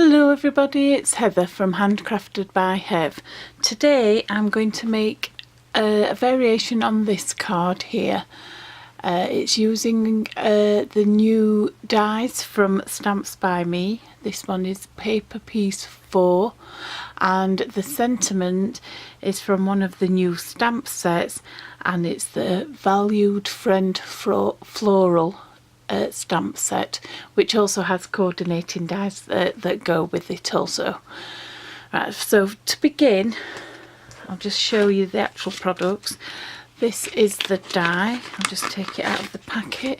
Hello everybody, it's Heather from Handcrafted by Hev. Today I'm going to make a variation on this card here. It's using the new dies from Stamps By Me. This one is paper piece 4 and the sentiment is from one of the new stamp sets, and it's the Valued Friend Floral stamp set, which also has coordinating dies that go with it also. Right, so to begin, I'll just show you the actual products. This is the die. I'll just take it out of the packet.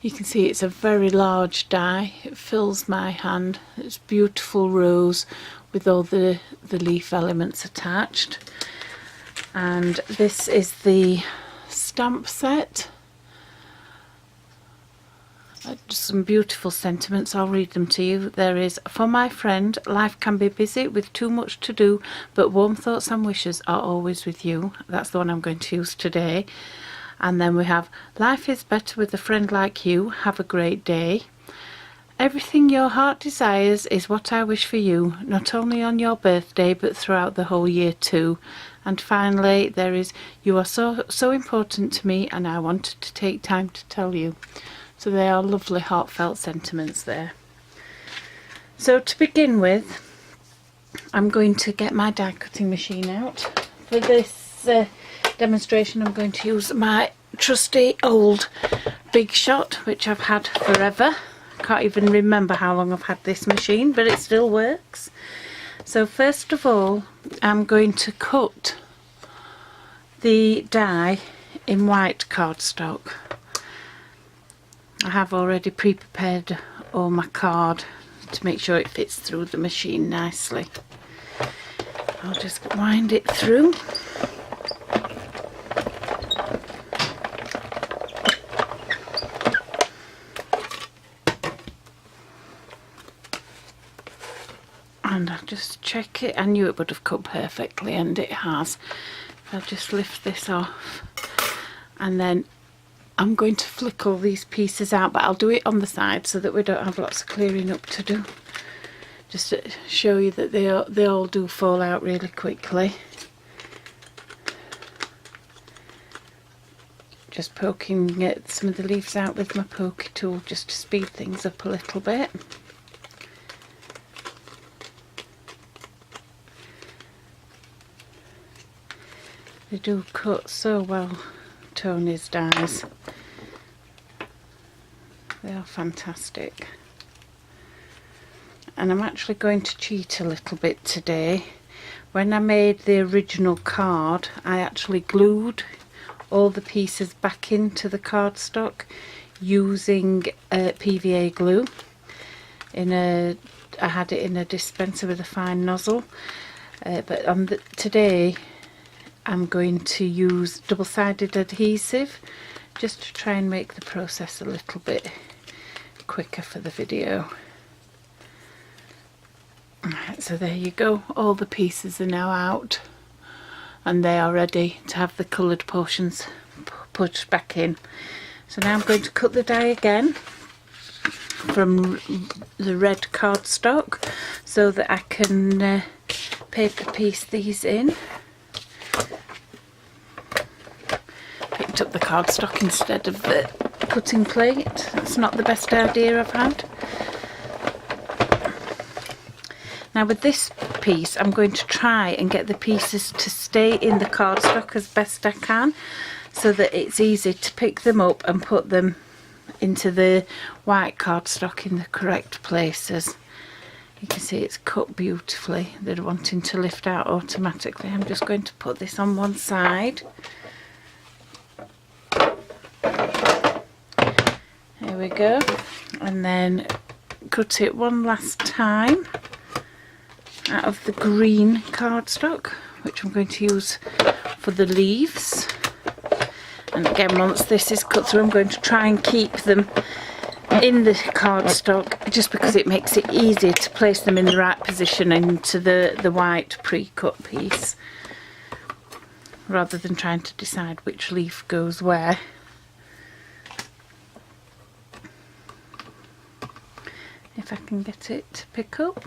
You can see it's a very large die. It fills my hand. It's beautiful rose with all the leaf elements attached. And this is the stamp set. Just some beautiful sentiments. I'll read them to you. There is, for my friend, life can be busy with too much to do, but warm thoughts and wishes are always with you. That's the one I'm going to use today. And then we have, life is better with a friend like you. Have a great day. Everything your heart desires is what I wish for you, not only on your birthday but throughout the whole year too. And finally there is, you are so important to me and I wanted to take time to tell you. So they are lovely heartfelt sentiments there. So to begin with, I'm going to get my die cutting machine out. For this demonstration I'm going to use my trusty old Big Shot, which I've had forever. I can't even remember how long I've had this machine, but it still works. So first of all, I'm going to cut the die in white cardstock. I have already pre-prepared all my card to make sure it fits through the machine nicely. I'll just wind it through. And I'll just check it. I knew it would have cut perfectly, and it has. I'll just lift this off, and then I'm going to flick all these pieces out, but I'll do it on the side so that we don't have lots of clearing up to do. Just to show you that they all do fall out really quickly. Just poking some of the leaves out with my pokey tool just to speed things up a little bit. They do cut so well, Tony's dies. They are fantastic. And I'm actually going to cheat a little bit today. When I made the original card, I actually glued all the pieces back into the cardstock using PVA glue. I had it in a dispenser with a fine nozzle, but today I'm going to use double-sided adhesive just to try and make the process a little bit quicker for the video. Right, so there you go, all the pieces are now out and they are ready to have the coloured portions pushed back in. So now I'm going to cut the die again from the red cardstock so that I can paper piece these in. Picked up the cardstock instead of the cutting plate. That's not the best idea I've had. Now with this piece I'm going to try and get the pieces to stay in the cardstock as best I can so that it's easy to pick them up and put them into the white cardstock in the correct places. You can see it's cut beautifully. They're wanting to lift out automatically. I'm just going to put this on one side. There we go. And then cut it one last time out of the green cardstock, which I'm going to use for the leaves. And again, once this is cut through, I'm going to try and keep them in the cardstock just because it makes it easier to place them in the right position into the white pre-cut piece, rather than trying to decide which leaf goes where. If I can get it to pick up.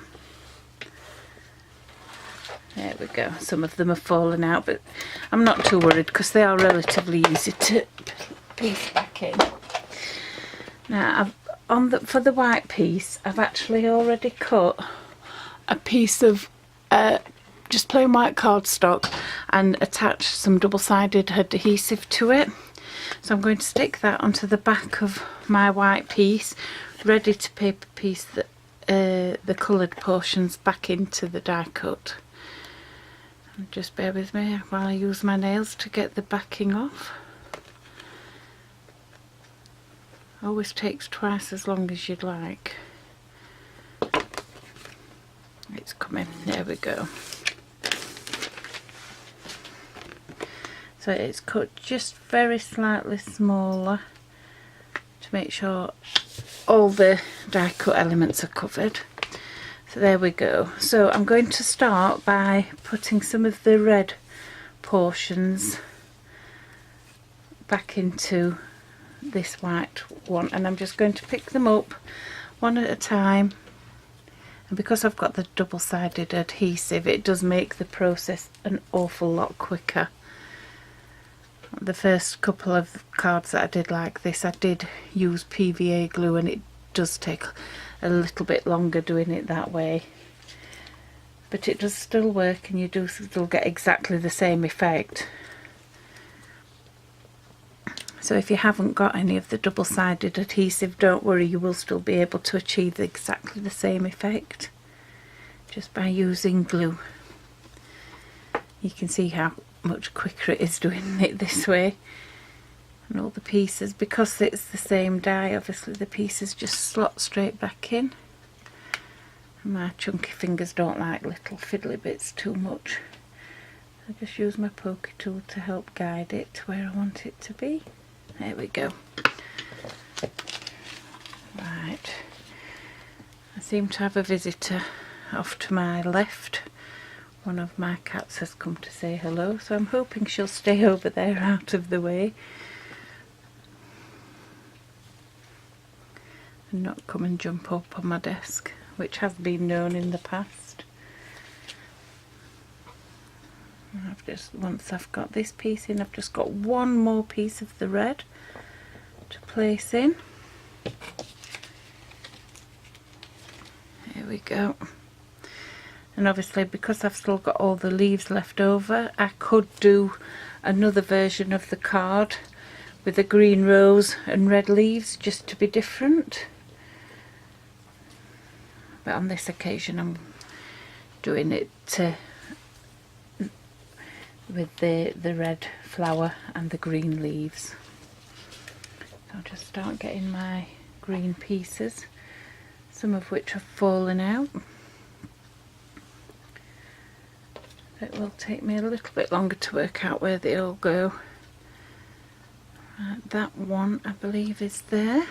There we go. Some of them have fallen out, but I'm not too worried because they are relatively easy to piece back in. Now, for the white piece, I've actually already cut a piece of just plain white cardstock and attached some double-sided adhesive to it. So I'm going to stick that onto the back of my white piece, ready to paper piece the coloured portions back into the die cut. And just bear with me while I use my nails to get the backing off. Always takes twice as long as you'd like. It's coming. There we go. So it's cut just very slightly smaller to make sure all the die cut elements are covered. So there we go. So I'm going to start by putting some of the red portions back into this white one, and I'm just going to pick them up one at a time. And because I've got the double-sided adhesive, it does make the process an awful lot quicker. The first couple of cards that I did like this, I did use PVA glue, and it does take a little bit longer doing it that way, but it does still work, and you do still get exactly the same effect. So if you haven't got any of the double-sided adhesive, don't worry, you will still be able to achieve exactly the same effect just by using glue. You can see how much quicker it is doing it this way. And all the pieces, because it's the same die, obviously the pieces just slot straight back in. And my chunky fingers don't like little fiddly bits too much. I just use my poker tool to help guide it to where I want it to be. There we go. Right. I seem to have a visitor off to my left. One of my cats has come to say hello, so I'm hoping she'll stay over there out of the way and not come and jump up on my desk, which has been known in the past. Once I've got this piece in, I've just got one more piece of the red to place in. There we go. And obviously, because I've still got all the leaves left over, I could do another version of the card with a green rose and red leaves, just to be different. But on this occasion I'm doing it with the red flower and the green leaves. So I'll just start getting my green pieces, some of which have fallen out. It will take me a little bit longer to work out where they all go. That one, I believe, is there.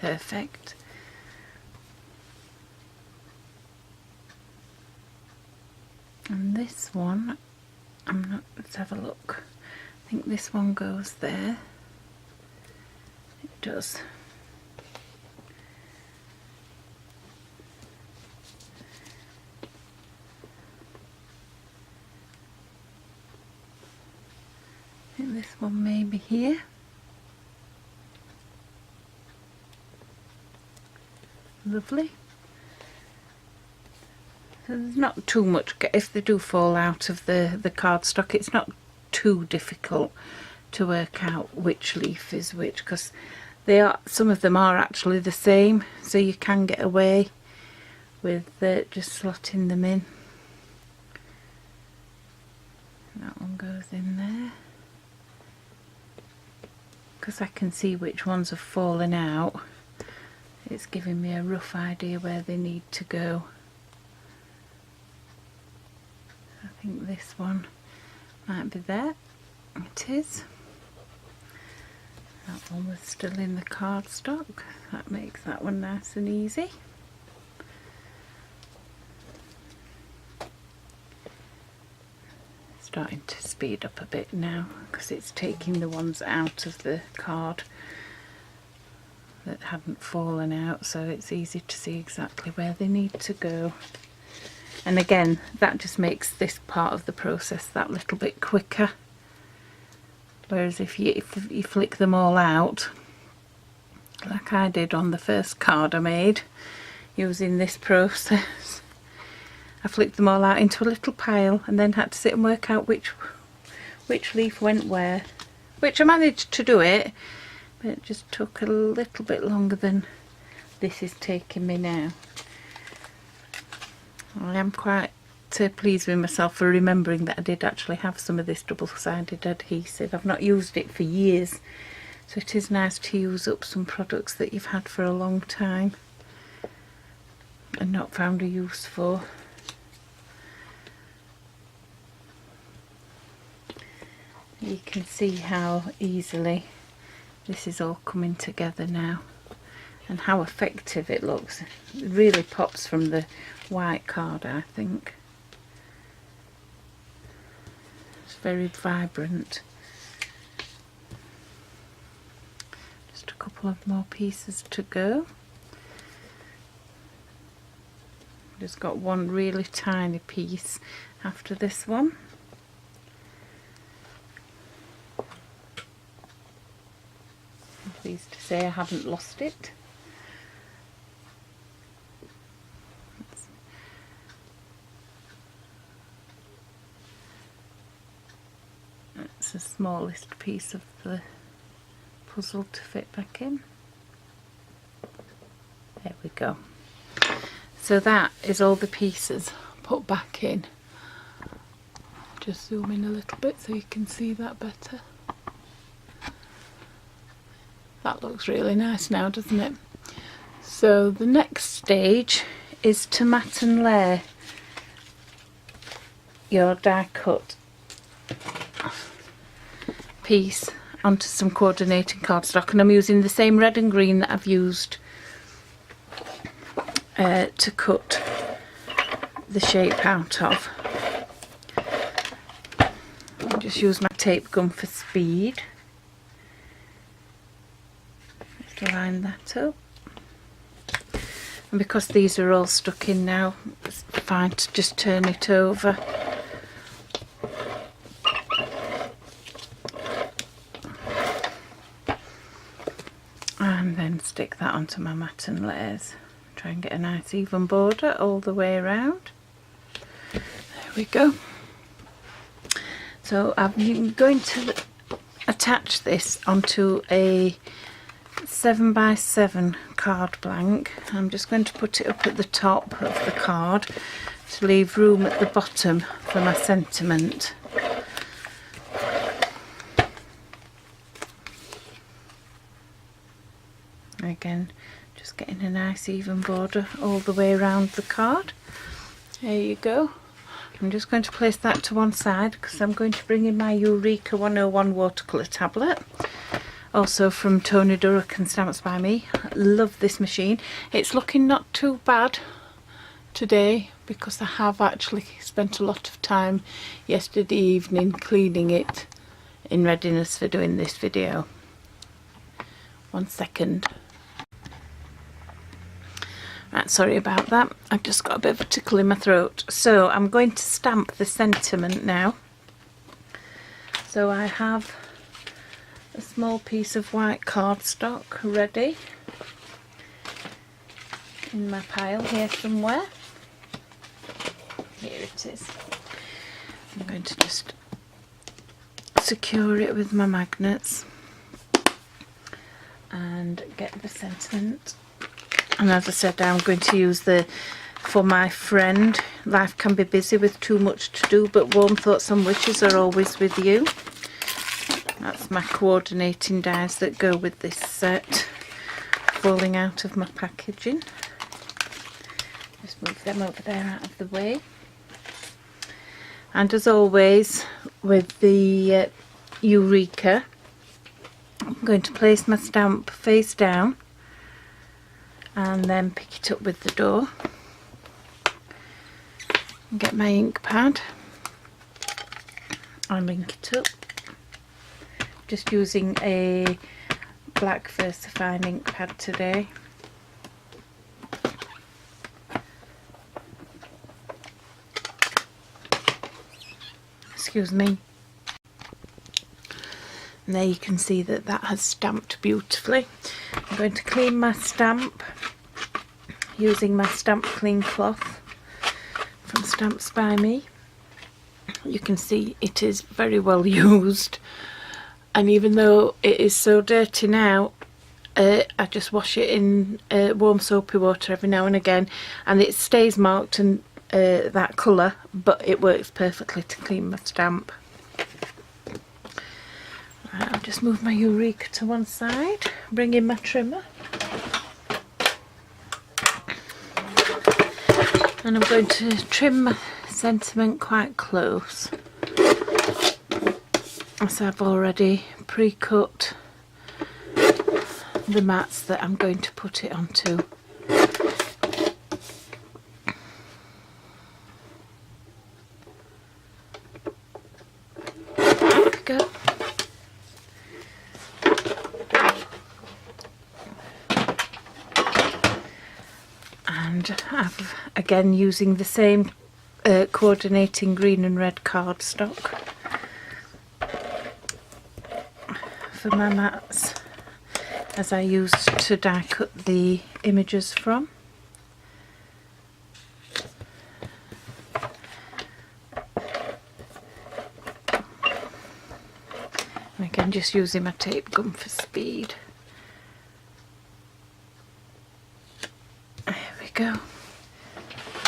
Perfect. And this one, let's have a look. I think this one goes there. It does. I think this one may be here. Lovely. So there's not too much, if they do fall out of the cardstock, it's not too difficult to work out which leaf is which, because some of them are actually the same, so you can get away with just slotting them in. That one goes in there. Because I can see which ones have fallen out, it's giving me a rough idea where they need to go. I think this one might be there. It is. That one was still in the cardstock. That makes that one nice and easy. Starting to speed up a bit now because it's taking the ones out of the card. that hadn't fallen out, so it's easy to see exactly where they need to go. And again, that just makes this part of the process that little bit quicker. Whereas if you flick them all out, like I did on the first card I made using this process, I flicked them all out into a little pile and then had to sit and work out which leaf went where, which I managed to do it, but it just took a little bit longer than this is taking me now. I am quite pleased with myself for remembering that I did actually have some of this double-sided adhesive. I've not used it for years, so it is nice to use up some products that you've had for a long time and not found a use for. You can see how easily this is all coming together now and how effective it looks. It really pops from the white card, I think. It's very vibrant. Just a couple of more pieces to go. Just got one really tiny piece after this one. I'm pleased to say I haven't lost it. It's the smallest piece of the puzzle to fit back in. There we go. So that is all the pieces put back in. Just zoom in a little bit so you can see that better. That looks really nice now, doesn't it? So the next stage is to mat and layer your die cut piece onto some coordinating cardstock, and I'm using the same red and green that I've used to cut the shape out of. I'll just use my tape gun for speed. Just line that up, and because these are all stuck in now, it's fine to just turn it over. And then stick that onto my mat and layers. Try and get a nice even border all the way around. There we go. So I'm going to attach this onto a 7x7 card blank. I'm just going to put it up at the top of the card to leave room at the bottom for my sentiment. Again, just getting a nice even border all the way around the card. There you go. I'm just going to place that to one side because I'm going to bring in my Eureka 101 watercolour tablet, also from Tony Durrock and Stamps By Me. I love this machine. It's looking not too bad today because I have actually spent a lot of time yesterday evening cleaning it in readiness for doing this video. 1 second. Right, sorry about that. I've just got a bit of a tickle in my throat. So I'm going to stamp the sentiment now. So I have a small piece of white cardstock ready in my pile here somewhere. Here it is. I'm going to just secure it with my magnets and get the sentiment. And as I said, I'm going to use the For My Friend, Life Can Be Busy with Too Much to Do, but Warm Thoughts and Wishes Are Always With You. That's my coordinating dies that go with this set, falling out of my packaging. Just move them over there out of the way. And as always with the Eureka, I'm going to place my stamp face down and then pick it up with the door and get my ink pad and link it up, just using a black VersaFine ink pad today. Excuse me. And there you can see that that has stamped beautifully. I'm going to clean my stamp using my stamp clean cloth from Stamps By Me. You can see it is very well used, and even though it is so dirty now, I just wash it in warm soapy water every now and again, and it stays marked and that colour, but it works perfectly to clean my stamp. Right, I'll just move my Eureka to one side, bring in my trimmer, and I'm going to trim my sentiment quite close, as I've already pre-cut the mats that I'm going to put it onto. There we go. And I've again using the same coordinating green and red cardstock for my mats as I used to die cut the images from. And again, just using my tape gun for speed. There we go.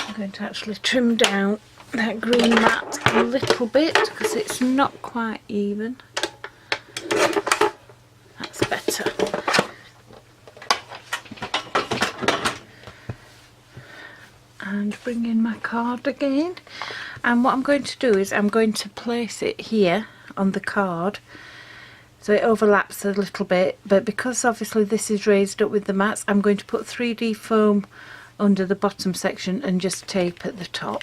I'm going to actually trim down that green mat a little bit because it's not quite even. That's better. And bring in my card again, and what I'm going to do is I'm going to place it here on the card so it overlaps a little bit, but because obviously this is raised up with the mats, I'm going to put 3D foam under the bottom section and just tape at the top.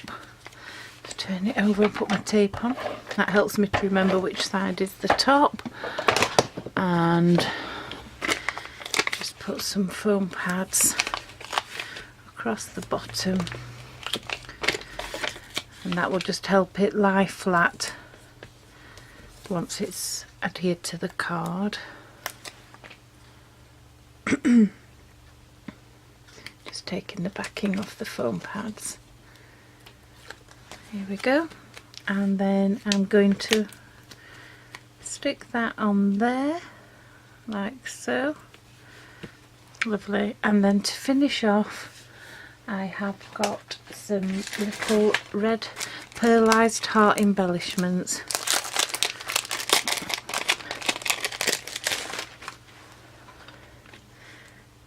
Just turn it over and put my tape on. That helps me to remember which side is the top, and just put some foam pads across the bottom, and that will just help it lie flat once it's adhered to the card. Just taking the backing off the foam pads. Here we go, and then I'm going to stick that on there like so. Lovely. And then to finish off, I have got some little red pearlised heart embellishments.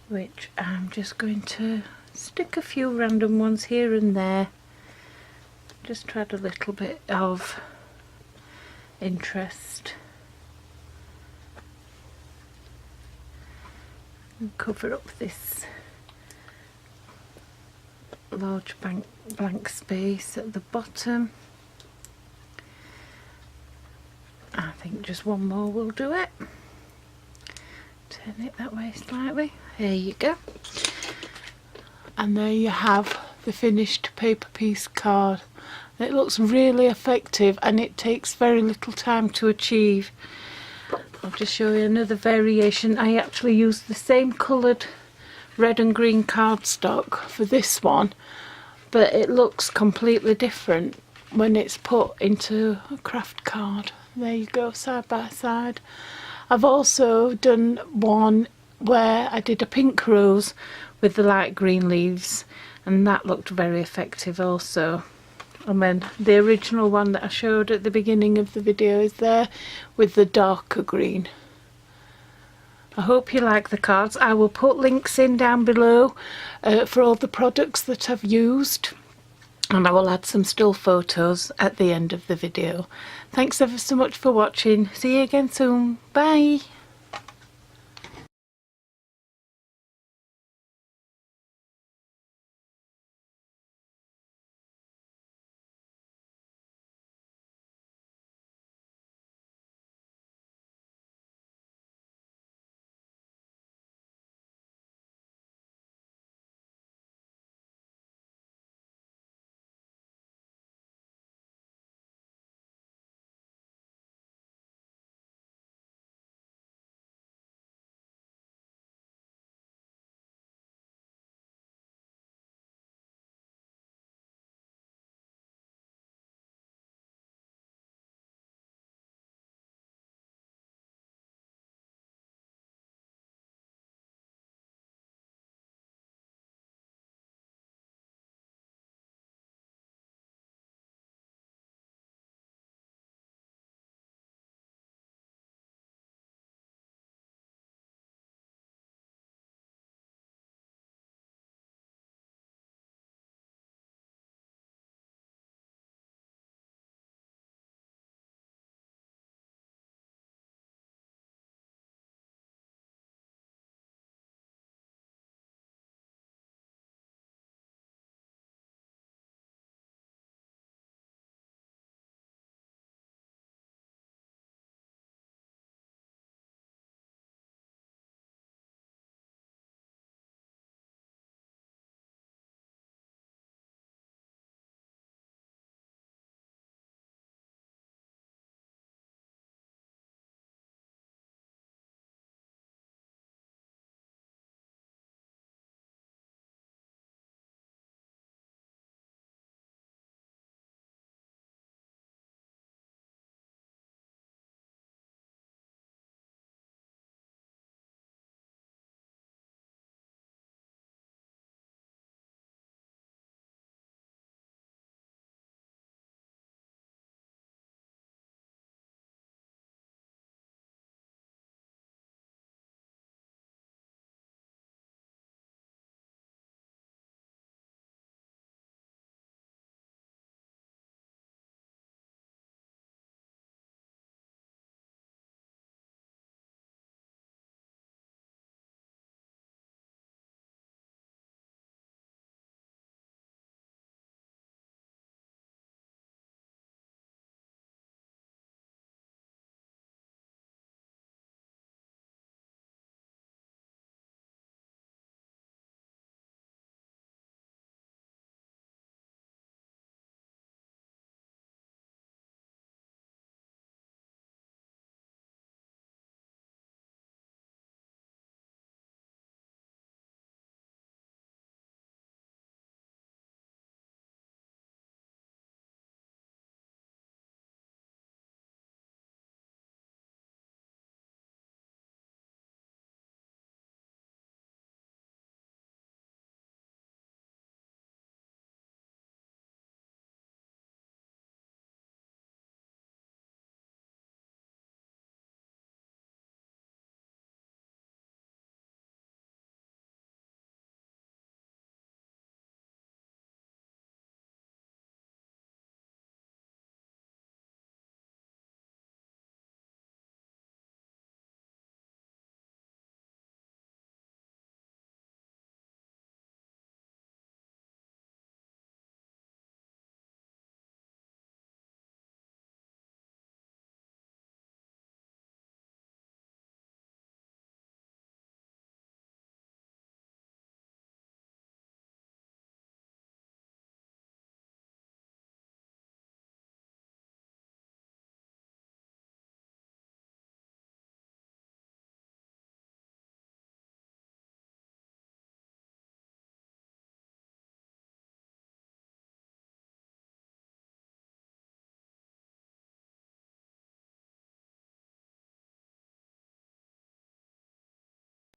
Which I'm just going to stick a few random ones here and there. Just to add a little bit of interest. And cover up this large blank space at the bottom. I think just one more will do it. Turn it that way slightly. There you go. And there you have the finished paper piece card. It looks really effective and it takes very little time to achieve. I'll just show you another variation. I actually used the same coloured red and green cardstock for this one, but it looks completely different when it's put into a craft card. There you go, side by side. I've also done one where I did a pink rose with the light green leaves, and that looked very effective also. And then the original one that I showed at the beginning of the video is there with the darker green. I hope you like the cards. I will put links in down below for all the products that I've used, and I will add some still photos at the end of the video. Thanks ever so much for watching. See you again soon. Bye.